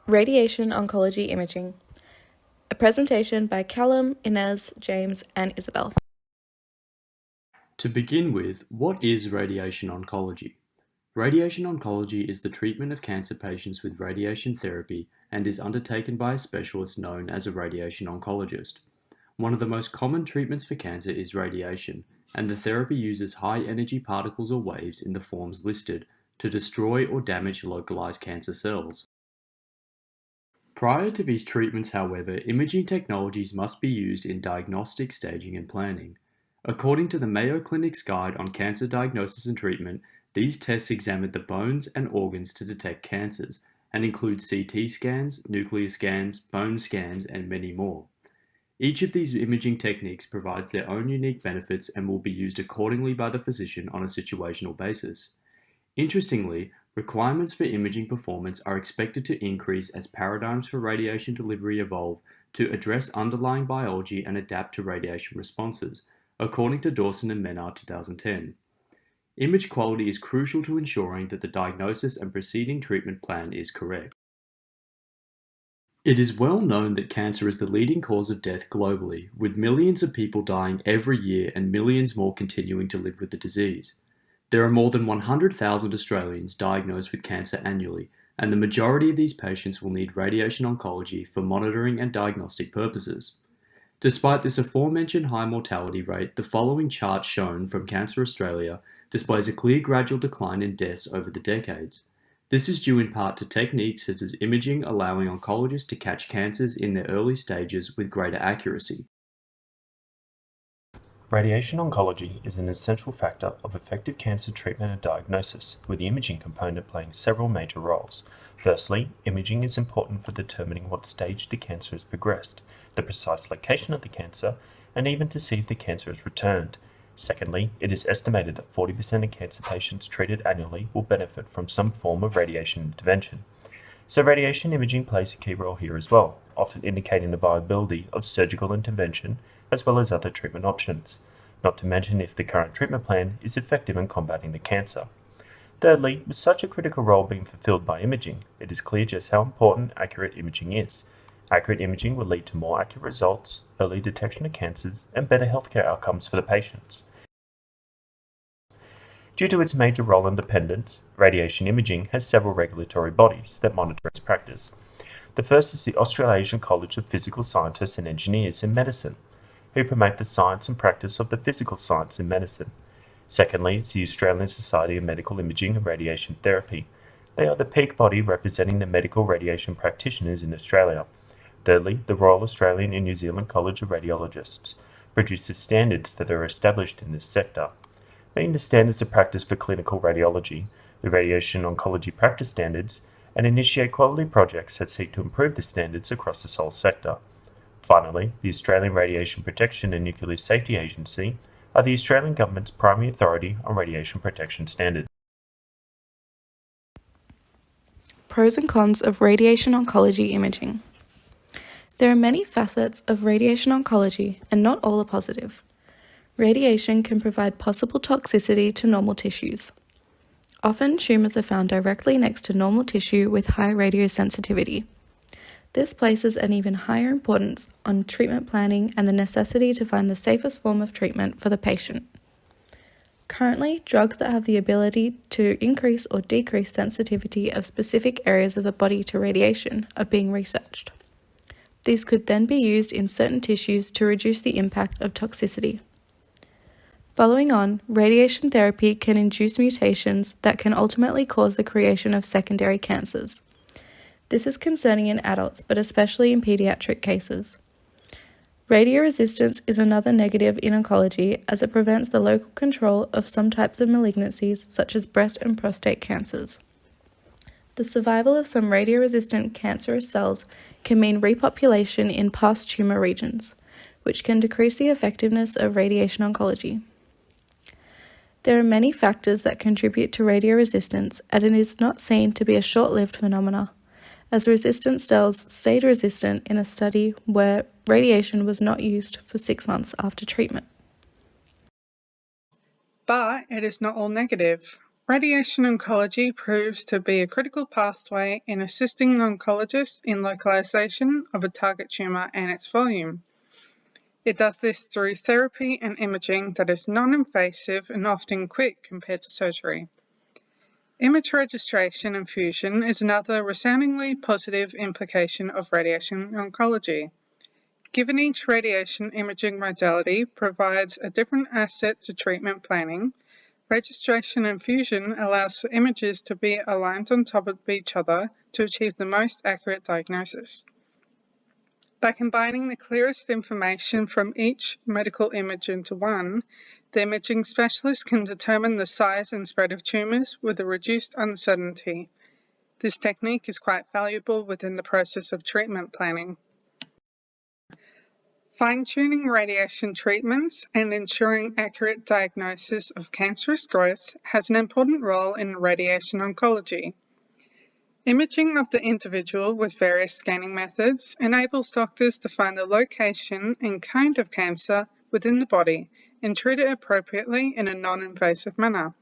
Radiation Oncology Imaging. A presentation by Callum, Inez, James, and Isabel. To begin with, what is radiation oncology? Radiation oncology is the treatment of cancer patients with radiation therapy and is undertaken by a specialist known as a radiation oncologist. One of the most common treatments for cancer is radiation, and the therapy uses high-energy particles or waves in the forms listed to destroy or damage localized cancer cells. Prior to these treatments, however, imaging technologies must be used in diagnostic staging and planning. According to the Mayo Clinic's Guide on Cancer Diagnosis and Treatment, these tests examine the bones and organs to detect cancers and include CT scans, nuclear scans, bone scans, and many more. Each of these imaging techniques provides their own unique benefits and will be used accordingly by the physician on a situational basis. Interestingly, requirements for imaging performance are expected to increase as paradigms for radiation delivery evolve to address underlying biology and adapt to radiation responses, according to Dawson and Menard 2010. Image quality is crucial to ensuring that the diagnosis and preceding treatment plan is correct. It is well known that cancer is the leading cause of death globally, with millions of people dying every year and millions more continuing to live with the disease. There are more than 100,000 Australians diagnosed with cancer annually, and the majority of these patients will need radiation oncology for monitoring and diagnostic purposes. Despite this aforementioned high mortality rate, the following chart shown from Cancer Australia displays a clear gradual decline in deaths over the decades. This is due in part to techniques such as imaging allowing oncologists to catch cancers in their early stages with greater accuracy. Radiation oncology is an essential factor of effective cancer treatment and diagnosis, with the imaging component playing several major roles. Firstly, imaging is important for determining what stage the cancer has progressed, the precise location of the cancer, and even to see if the cancer has returned. Secondly, it is estimated that 40% of cancer patients treated annually will benefit from some form of radiation intervention. So radiation imaging plays a key role here as well, often indicating the viability of surgical intervention as well as other treatment options, not to mention if the current treatment plan is effective in combating the cancer. Thirdly, with such a critical role being fulfilled by imaging, it is clear just how important accurate imaging is. Accurate imaging will lead to more accurate results, early detection of cancers, and better healthcare outcomes for the patients. Due to its major role and dependence, radiation imaging has several regulatory bodies that monitor its practice. The first is the Australasian College of Physical Scientists and Engineers in Medicine, who promote the science and practice of the physical science in medicine. Secondly, it's the Australian Society of Medical Imaging and Radiation Therapy. They are the peak body representing the medical radiation practitioners in Australia. Thirdly, the Royal Australian and New Zealand College of Radiologists produces standards that are established in this sector. Being the standards of practice for clinical radiology, the radiation oncology practice standards, and initiate quality projects that seek to improve the standards across this whole sector. Finally, the Australian Radiation Protection and Nuclear Safety Agency are the Australian Government's primary authority on radiation protection standards. Pros and cons of radiation oncology imaging. There are many facets of radiation oncology, and not all are positive. Radiation can provide possible toxicity to normal tissues. Often, tumours are found directly next to normal tissue with high radiosensitivity. This places an even higher importance on treatment planning and the necessity to find the safest form of treatment for the patient. Currently, drugs that have the ability to increase or decrease sensitivity of specific areas of the body to radiation are being researched. These could then be used in certain tissues to reduce the impact of toxicity. Following on, radiation therapy can induce mutations that can ultimately cause the creation of secondary cancers. This is concerning in adults, but especially in pediatric cases. Radioresistance is another negative in oncology as it prevents the local control of some types of malignancies such as breast and prostate cancers. The survival of some radioresistant cancerous cells can mean repopulation in past tumour regions, which can decrease the effectiveness of radiation oncology. There are many factors that contribute to radioresistance, and it is not seen to be a short-lived phenomena, as resistant cells stayed resistant in a study where radiation was not used for 6 months after treatment. But it is not all negative. Radiation oncology proves to be a critical pathway in assisting oncologists in localization of a target tumor and its volume. It does this through therapy and imaging that is non-invasive and often quick compared to surgery. Image registration and fusion is another resoundingly positive implication of radiation oncology. Given each radiation imaging modality provides a different asset to treatment planning, registration and fusion allows for images to be aligned on top of each other to achieve the most accurate diagnosis. By combining the clearest information from each medical image into one, the imaging specialist can determine the size and spread of tumours with a reduced uncertainty. This technique is quite valuable within the process of treatment planning. Fine-tuning radiation treatments and ensuring accurate diagnosis of cancerous growths has an important role in radiation oncology. Imaging of the individual with various scanning methods enables doctors to find the location and kind of cancer within the body and treat it appropriately in a non-invasive manner.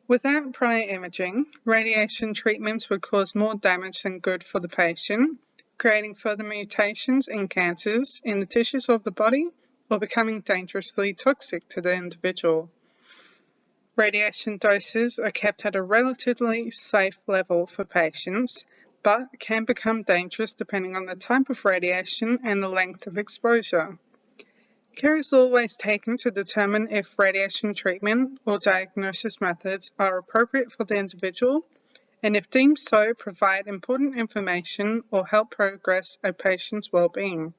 Without prior imaging, radiation treatments would cause more damage than good for the patient, creating further mutations and cancers in the tissues of the body or becoming dangerously toxic to the individual. Radiation doses are kept at a relatively safe level for patients, but can become dangerous depending on the type of radiation and the length of exposure. Care is always taken to determine if radiation treatment or diagnosis methods are appropriate for the individual, and if deemed so, provide important information or help progress a patient's well-being.